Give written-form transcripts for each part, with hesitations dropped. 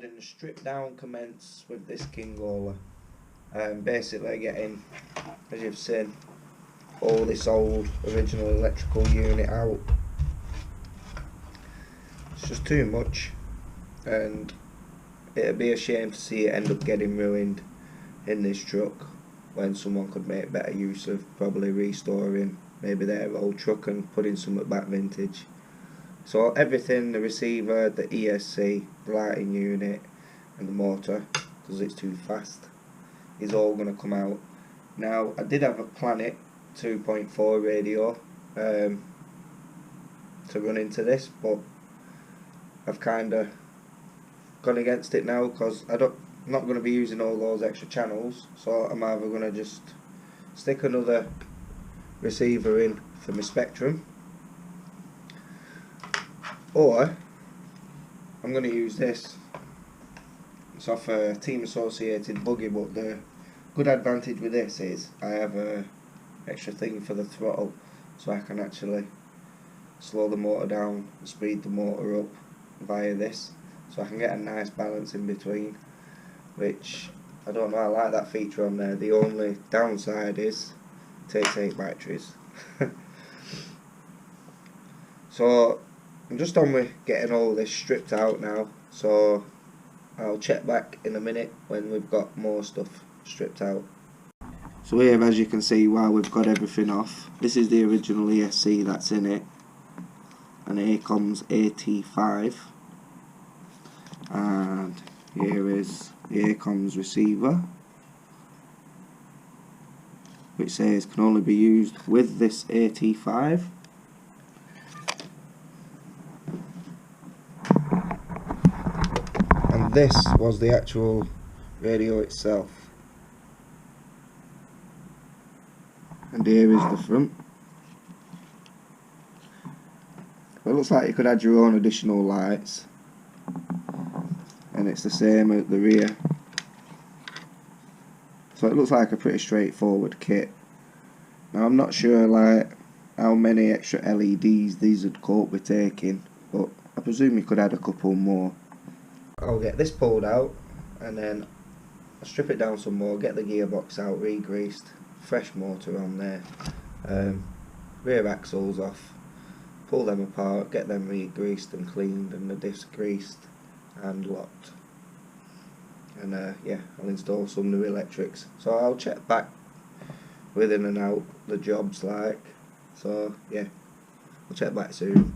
building the strip down commence with this king roller. Basically getting, as you've seen, all this old original electrical unit out. It's just too much, and it'd be a shame to see it end up getting ruined in this truck when someone could make better use of probably restoring maybe their old truck and putting something back vintage. So everything, the receiver, the ESC, the lighting unit and the motor, because it's too fast, is all going to come out. Now I did have a Planet 2.4 radio to run into this, but I've kind of gone against it now because I'm not going to be using all those extra channels, so I'm either going to just stick another receiver in for my Spectrum, or I'm going to use this. It's off a team associated buggy, but the good advantage with this is I have a extra thing for the throttle, so I can actually slow the motor down and speed the motor up via this, so I can get a nice balance in between, which I don't know, I like that feature on there. The only downside is it takes 8 batteries. So I'm just on with getting all this stripped out now, so I'll check back in a minute when we've got more stuff stripped out. So here, as you can see, while we've got everything off, this is the original ESC that's in it, and here comes AT5, and here comes receiver, which says can only be used with this AT5. And this was the actual radio itself. And here is the front. It looks like you could add your own additional lights, and it's the same at the rear. So it looks like a pretty straightforward kit. Now I'm not sure like how many extra LEDs these would cope with taking, but I presume you could add a couple more. I'll get this pulled out and then I'll strip it down some more, get the gearbox out, re-greased, fresh motor on there, rear axles off, pull them apart, get them re-greased and cleaned and the diffs greased and locked, and yeah, I'll install some new electrics. So I'll check back with in and out the jobs like, so yeah, I'll check back soon.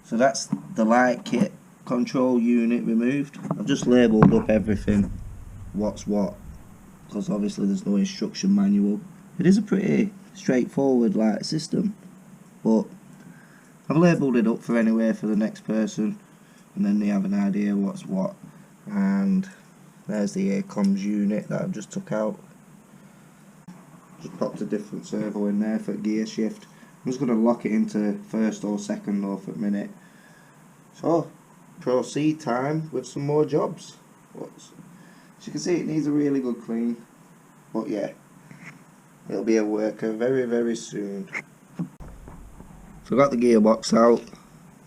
So that's the light kit control unit removed. I've just labelled up everything, what's what, because obviously there's no instruction manual. It is a pretty straightforward light system, but I've labelled it up for anyway for the next person, and then they have an idea what's what. And there's the ACOMS unit that I've just took out. Just popped a different servo in there for gear shift. I'm just going to lock it into first or second though for a minute. So proceed time with some more jobs. As you can see, it needs a really good clean, but yeah, it'll be a worker very, very soon. So I've got the gearbox out.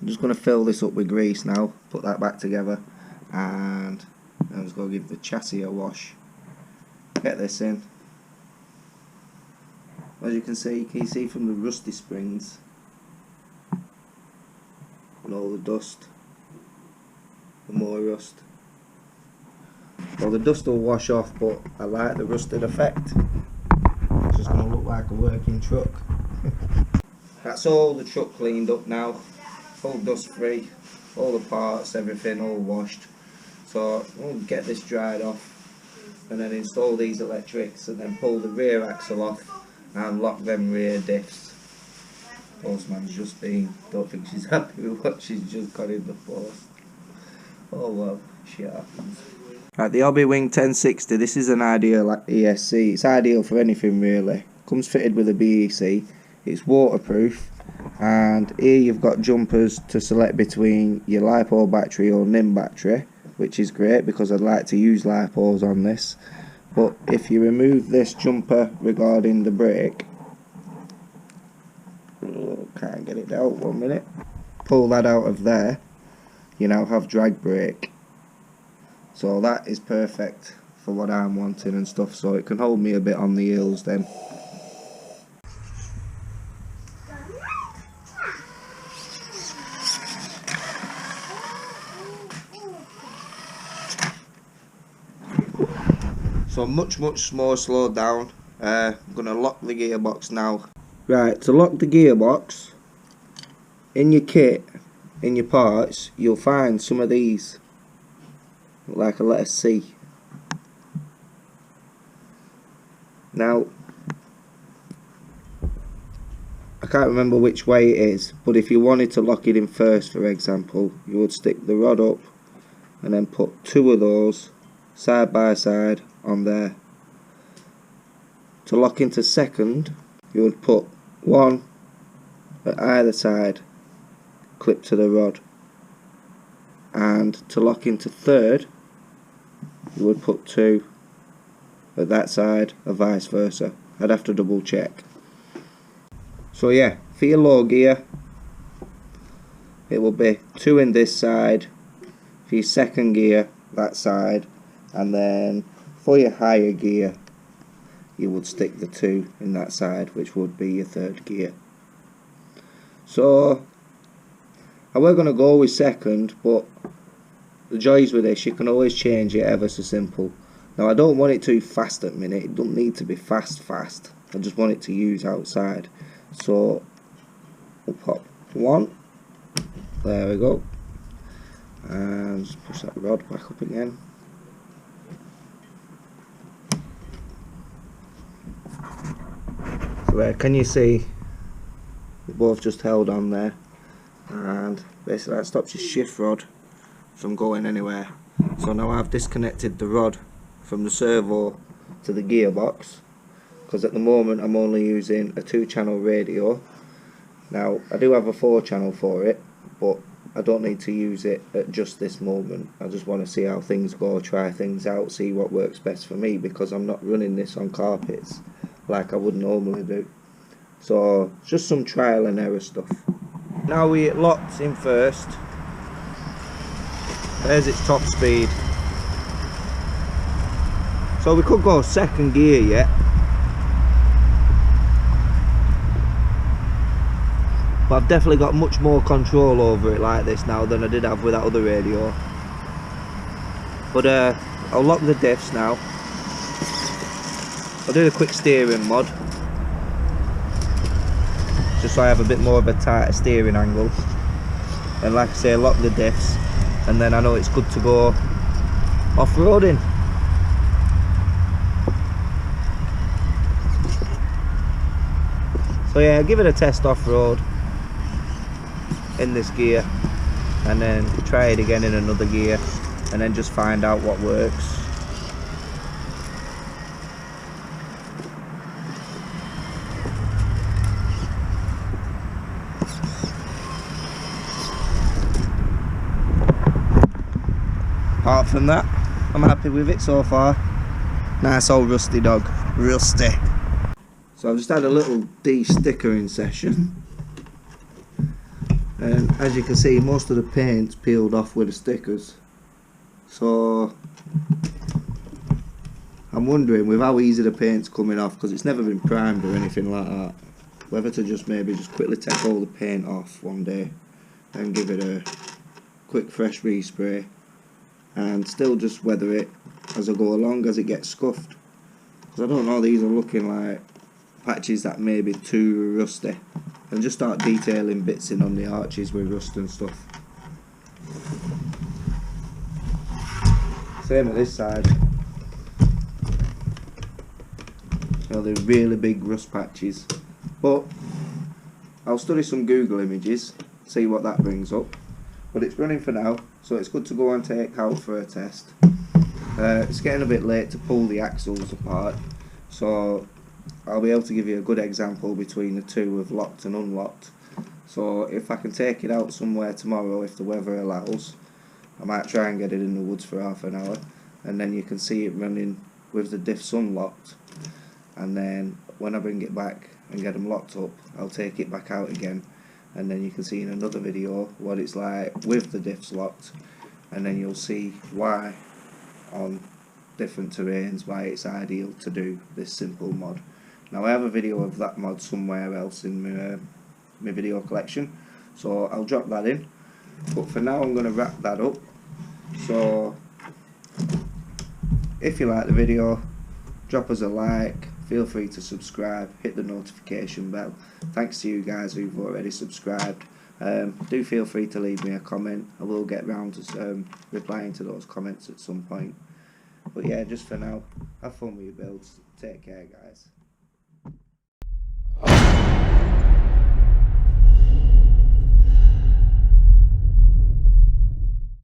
I'm just going to fill this up with grease now, put that back together, and I'm just going to give the chassis a wash. Get this in. As you can see from the rusty springs and all the dust, the more rust. Well, the dust will wash off, but I like the rusted effect. It's just going to look like a working truck. That's all the truck cleaned up now, all dust free, all the parts, everything all washed. So we'll get this dried off and then install these electrics and then pull the rear axle off and lock them rear diffs. Postman's just been, don't think she's happy with what she's just got in the post. Oh well, shit happens. Right, the Hobbywing 1060, this is an ideal ESC. It's ideal for anything really. Comes fitted with a BEC. It's waterproof, and here you've got jumpers to select between your LiPo battery or NIM battery, which is great because I'd like to use LiPos on this. But if you remove this jumper regarding the brake, can't get it out, 1 minute, pull that out of there, you now have drag brake, so that is perfect for what I'm wanting and stuff, so it can hold me a bit on the hills then. So much more slowed down. I'm going to lock the gearbox now. Right, to lock the gearbox, in your kit, in your parts, you'll find some of these, like a letter C. Now, I can't remember which way it is, but if you wanted to lock it in first, for example, you would stick the rod up and then put 2 of those side by side on there. To lock into second, you would put 1 at either side, clip to the rod, and to lock into third, you would put 2 at that side, or vice versa. I'd have to double check. So yeah, for your low gear, it will be 2 in this side, for your second gear, that side, and then for your higher gear, you would stick the 2 in that side, which would be your third gear. So I were going to go with second, but the joys with this, you can always change it ever so simple. Now I don't want it too fast at the minute, it don't need to be fast. I just want it to use outside. So we'll pop 1, there we go, and just push that rod back up again. So there, can you see, we both just held on there, and basically that stops your shift rod from going anywhere. So now I've disconnected the rod from the servo to the gearbox, because at the moment I'm only using a 2-channel radio. Now I do have a 4-channel for it, but I don't need to use it at just this moment. I just want to see how things go, try things out, see what works best for me, because I'm not running this on carpets like I would normally do. So it's just some trial and error stuff. Now we locked in first. There's its top speed. So we could go second gear yet, but I've definitely got much more control over it like this now than I did have with that other radio. But I'll lock the diffs now. I'll do a quick steering mod, just so I have a bit more of a tighter steering angle. And like I say, lock the diffs, and then I know it's good to go off-roading. So yeah, give it a test off-road in this gear, and then try it again in another gear, and then just find out what works. Apart from that, I'm happy with it so far. Nice old rusty dog, rusty. So I've just had a little de-stickering session, and as you can see, most of the paint's peeled off with the stickers. So I'm wondering, with how easy the paint's coming off, because it's never been primed or anything like that, whether to just maybe just quickly take all the paint off one day and give it a quick fresh respray, and still just weather it as I go along as it gets scuffed. Because I don't know, these are looking like patches that may be too rusty, and just start detailing bits in on the arches with rust and stuff. Same at this side. You know, they're really big rust patches, but I'll study some Google images, see what that brings up. But it's running for now, so it's good to go and take out for a test. It's getting a bit late to pull the axles apart, so I'll be able to give you a good example between the two of locked and unlocked. So if I can take it out somewhere tomorrow, if the weather allows, I might try and get it in the woods for half an hour, and then you can see it running with the diffs unlocked. And then when I bring it back and get them locked up, I'll take it back out again and then you can see in another video what it's like with the diffs locked, and then you'll see why on different terrains why it's ideal to do this simple mod. Now I have a video of that mod somewhere else in my video collection, so I'll drop that in, but for now I'm going to wrap that up. So if you like the video, drop us a like, feel free to subscribe, hit the notification bell. Thanks to you guys who've already subscribed. Do feel free to leave me a comment. I will get round to replying to those comments at some point. But yeah, just for now, have fun with your builds. Take care, guys.